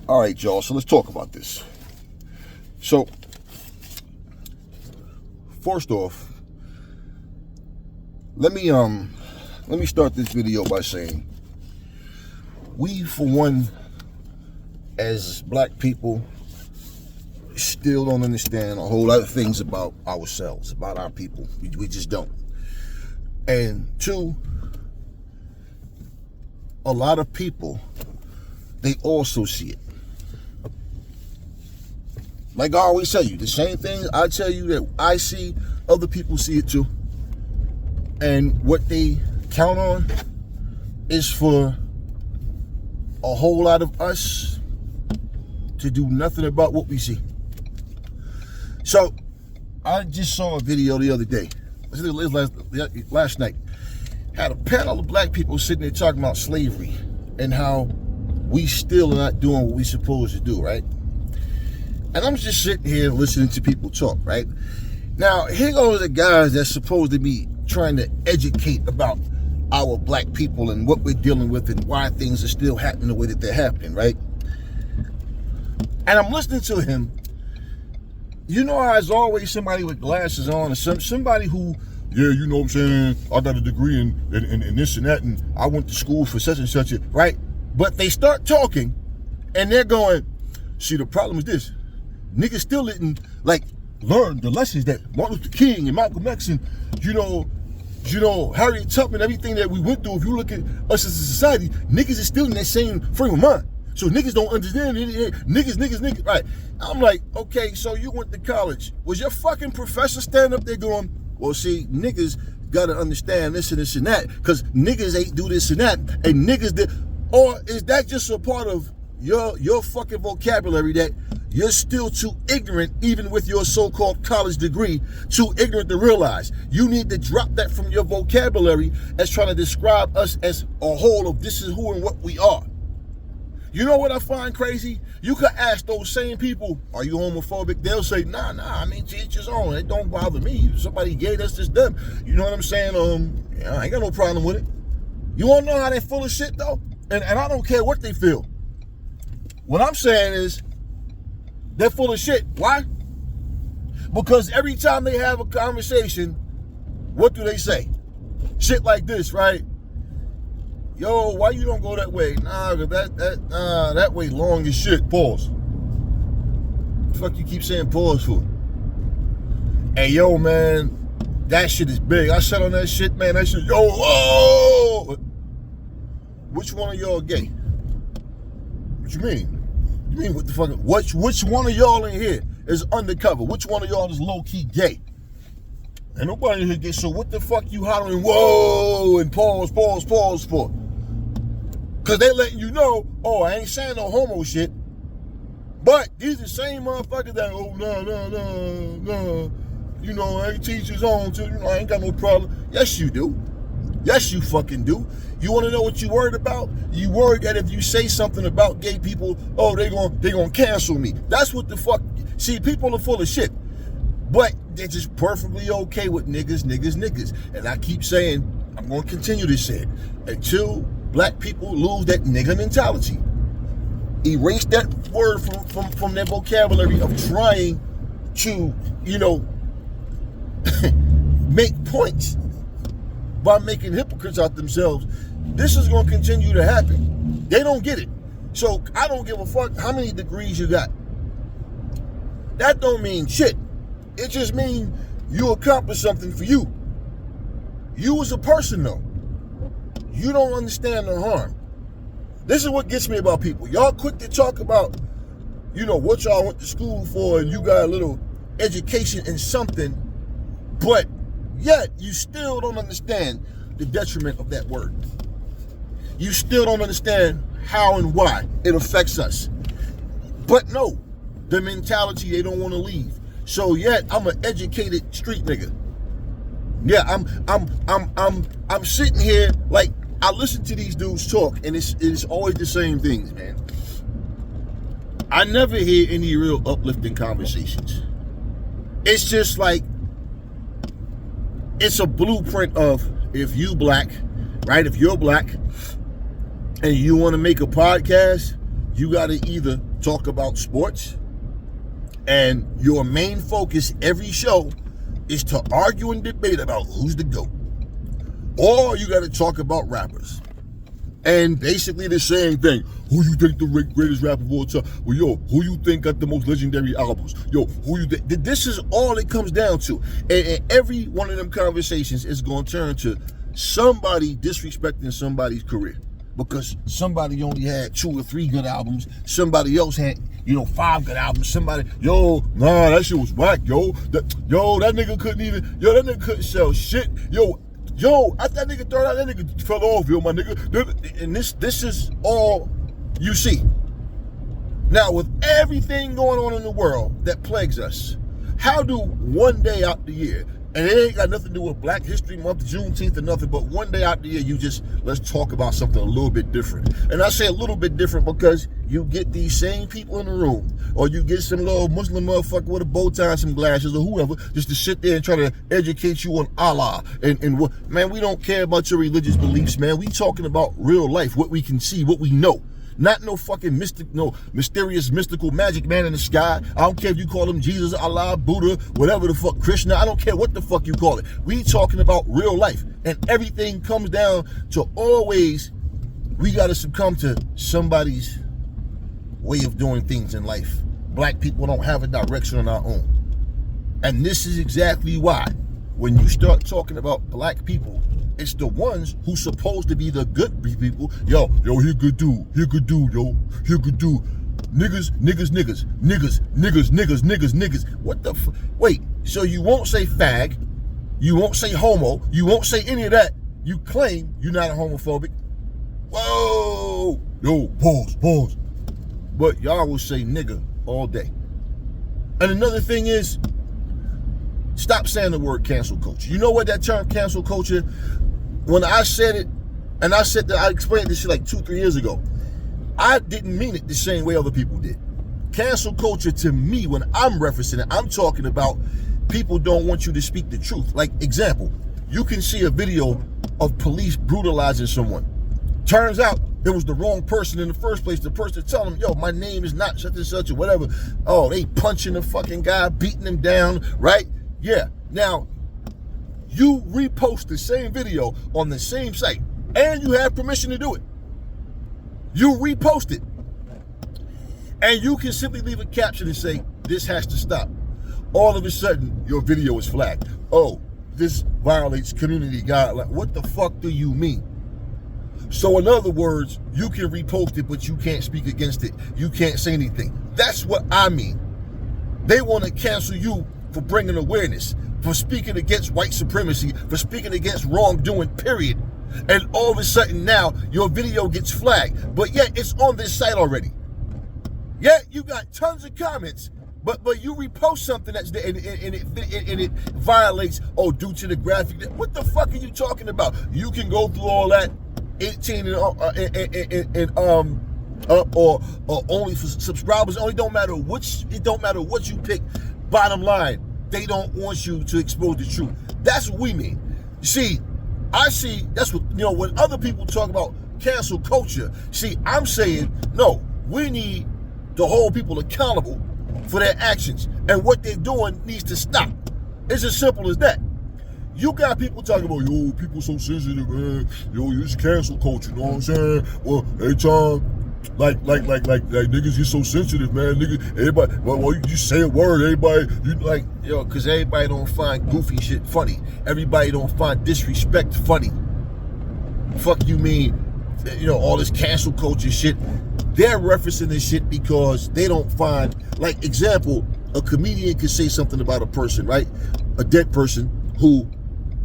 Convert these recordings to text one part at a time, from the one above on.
All right, y'all. So let's talk about this. So, first off, let me start this video by saying we, for one, as black people, still don't understand a whole lot of things about ourselves, about our people. We just don't. And two, a lot of people, they also see it. Like I always tell you, the same thing I tell you that I see, other people see it too. And what they count on is for a whole lot of us to do nothing about what we see. So, I just saw a video the other day. I think it was last night. Had a panel of black people sitting there talking about slavery and how we still are not doing what we're supposed to do, right? And I'm just sitting here listening to people talk, right? Now, here goes the guys that's supposed to be trying to educate about our black people and what we're dealing with and why things are still happening the way that they're happening, right? And I'm listening to him. You know how there's always somebody with glasses on, or somebody who, yeah, you know what I'm saying, I got a degree in this and that, and I went to school for such and such, right? But they start talking, and they're going, see, the problem is this. Niggas still didn't, learn the lessons that Martin Luther King and Malcolm X and, Harriet Tubman, everything that we went through. If you look at us as a society, niggas is still in that same frame of mind. So niggas don't understand it. Niggas, right? I'm like, okay, so you went to college. Was your fucking professor standing up there going, well, see, niggas gotta understand this and this and that, because niggas ain't do this and that, and niggas did, or is that just a part of your fucking vocabulary that you're still too ignorant, even with your so-called college degree, too ignorant to realize? You need to drop that from your vocabulary as trying to describe us as a whole of this is who and what we are. You know what I find crazy? You could ask those same people, are you homophobic? They'll say, nah, I mean, to each his own. It don't bother me. If somebody gay, that's just them. You know what I'm saying? I ain't got no problem with it. You wanna know how they full of shit, though? And I don't care what they feel. What I'm saying is, they're full of shit. Why? Because every time they have a conversation, what do they say? Shit like this, right? Yo, why you don't go that way? Nah, that way long as shit. Pause. The fuck you keep saying pause for? Hey, yo, man, that shit is big. I said on that shit, man, that shit, yo, whoa! Which one of y'all gay? What you mean? You mean what the fuck? Which one of y'all in here is undercover? Which one of y'all is low-key gay? Ain't nobody in here gay, so what the fuck you hollering, whoa, and pause for? Because they letting you know, oh, I ain't saying no homo shit. But these the same motherfuckers that, oh, no. You know, I ain't teach his own too. You know, I ain't got no problem. Yes, you do. Yes, you fucking do. You want to know what you worried about? You worried that if you say something about gay people, oh, they gonna cancel me. That's what the fuck. See, people are full of shit. But they're just perfectly okay with niggas. And I keep saying, I'm going to continue to say it, until black people lose that nigga mentality. Erase that word from their vocabulary of trying to, make points by making hypocrites out themselves. This is going to continue to happen. They don't get it. So I don't give a fuck how many degrees you got. That don't mean shit. It just means you accomplished something for you. You as a person, though, you don't understand the harm. This is what gets me about people. Y'all quick to talk about, what y'all went to school for and you got a little education in something, but yet you still don't understand the detriment of that word. You still don't understand how and why it affects us. But no, the mentality they don't want to leave. So yet I'm an educated street nigga. Yeah, I'm sitting here like I listen to these dudes talk, and it's always the same things, man. I never hear any real uplifting conversations. It's just like it's a blueprint of if you black, if you're black and you want to make a podcast, you got to either talk about sports, and your main focus every show is to argue and debate about who's the GOAT. Or you got to talk about rappers. And basically the same thing. Who you think the greatest rapper of all time? Well, yo, who you think got the most legendary albums? Yo, who you think? This is all it comes down to. And every one of them conversations is going to turn to somebody disrespecting somebody's career. Because somebody only had 2 or 3 good albums. Somebody else had, 5 good albums. Somebody, nah, that shit was whack, that nigga couldn't sell shit. After that nigga throw out, that nigga fell off, my nigga. And this is all you see. Now, with everything going on in the world that plagues us, how do one day out the year, and it ain't got nothing to do with Black History Month, Juneteenth, or nothing, but one day out the year, let's talk about something a little bit different. And I say a little bit different because you get these same people in the room, or you get some little Muslim motherfucker with a bow tie and some glasses, or whoever, just to sit there and try to educate you on Allah. And what, man, we don't care about your religious beliefs, man. We talking about real life, what we can see, what we know. Not no fucking mysterious, mystical magic man in the sky. I don't care if you call him Jesus, Allah, Buddha, whatever the fuck, Krishna. I don't care what the fuck you call it. We talking about real life. And everything comes down to always, we got to succumb to somebody's way of doing things in life. Black people don't have a direction on our own. And this is exactly why, when you start talking about black people, it's the ones who supposed to be the good people. Yo, he good dude, he good dude. Niggas. What the fuck? Wait, so you won't say fag, you won't say homo, you won't say any of that. You claim you're not a homophobic. Whoa, pause. But y'all will say nigga all day. And another thing is, stop saying the word cancel culture. You know what that term cancel culture, when I said it, and I said that I explained this shit like 2-3 years ago, I didn't mean it the same way other people did. Cancel culture to me, when I'm referencing it, I'm talking about people don't want you to speak the truth. Like, example, you can see a video of police brutalizing someone. Turns out it was the wrong person in the first place. The person telling them, yo, my name is not such and such or whatever. Oh, they punching the fucking guy, beating him down, right? Yeah. Now, you repost the same video on the same site, and you have permission to do it. You repost it. And you can simply leave a caption and say, this has to stop. All of a sudden, your video is flagged. Oh, this violates community guidelines. What the fuck do you mean? So in other words, you can repost it, but you can't speak against it. You can't say anything. That's what I mean. They want to cancel you for bringing awareness, for speaking against white supremacy, for speaking against wrongdoing, period. And all of a sudden now, your video gets flagged. But yet, it's on this site already. Yet, you got tons of comments, but you repost something that's there and it violates, due to the graphic. What the fuck are you talking about? You can go through all that 18 or only for subscribers. It don't matter what you pick. Bottom line, they don't want you to expose the truth. That's what we mean. You see, I see, that's what, when other people talk about cancel culture, see, I'm saying, no, we need to hold people accountable for their actions, and what they're doing needs to stop. It's as simple as that. You got people talking about, people so sensitive, man. It's cancel culture, you know what I'm saying? Well, every time, like niggas, you so sensitive, man. Niggas, everybody, well, you say a word, everybody, because everybody don't find goofy shit funny. Everybody don't find disrespect funny. Fuck you mean, all this cancel culture shit. They're referencing this shit because they don't find, like, example, a comedian could say something about a person, right? A dead person who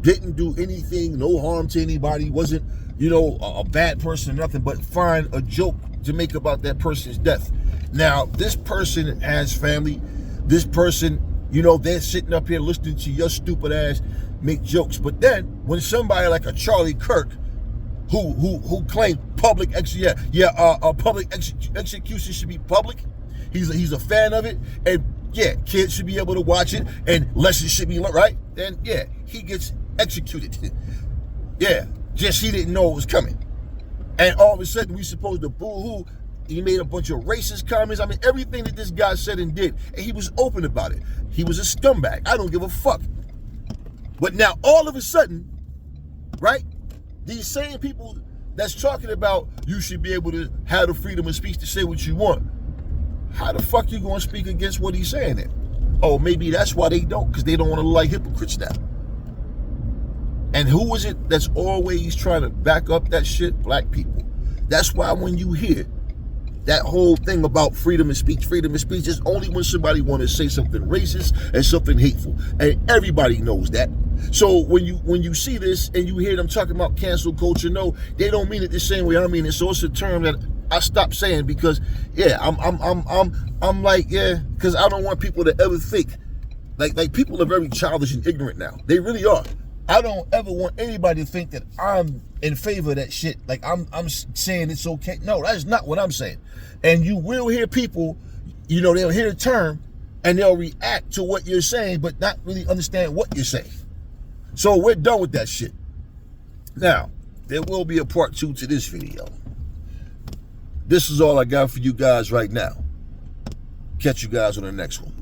didn't do anything, no harm to anybody, wasn't, a bad person or nothing, but find a joke to make about that person's death. Now, this person has family. This person, they're sitting up here listening to your stupid ass make jokes. But then, when somebody like a Charlie Kirk, who claimed public public execution should be public. He's a fan of it, and yeah, kids should be able to watch it, and lessons should be right. Then yeah, he gets executed. Yeah, just he didn't know it was coming, and all of a sudden we supposed to boo-hoo He made a bunch of racist comments. I mean, everything that this guy said and did, and he was open about it. He was a scumbag. I don't give a fuck. But now, all of a sudden, right, these same people that's talking about you should be able to have the freedom of speech to say what you want, how the fuck you gonna speak against what he's saying then? Oh, maybe that's why they don't, because they don't want to look like hypocrites now. And who is it that's always trying to back up that shit? Black people. That's why when you hear that whole thing about freedom of speech is only when somebody want to say something racist and something hateful. And everybody knows that. So when you see this and you hear them talking about cancel culture, no, they don't mean it the same way I mean it. So it's a term that I stopped saying because, yeah, I'm like, yeah, because I don't want people to ever think like people are very childish and ignorant now. They really are. I don't ever want anybody to think that I'm in favor of that shit. Like I'm saying it's okay. No, that's not what I'm saying. And you will hear people, you know, they'll hear the term and they'll react to what you're saying, but not really understand what you're saying. So we're done with that shit. Now, there will be a part 2 to this video. This is all I got for you guys right now. Catch you guys on the next one.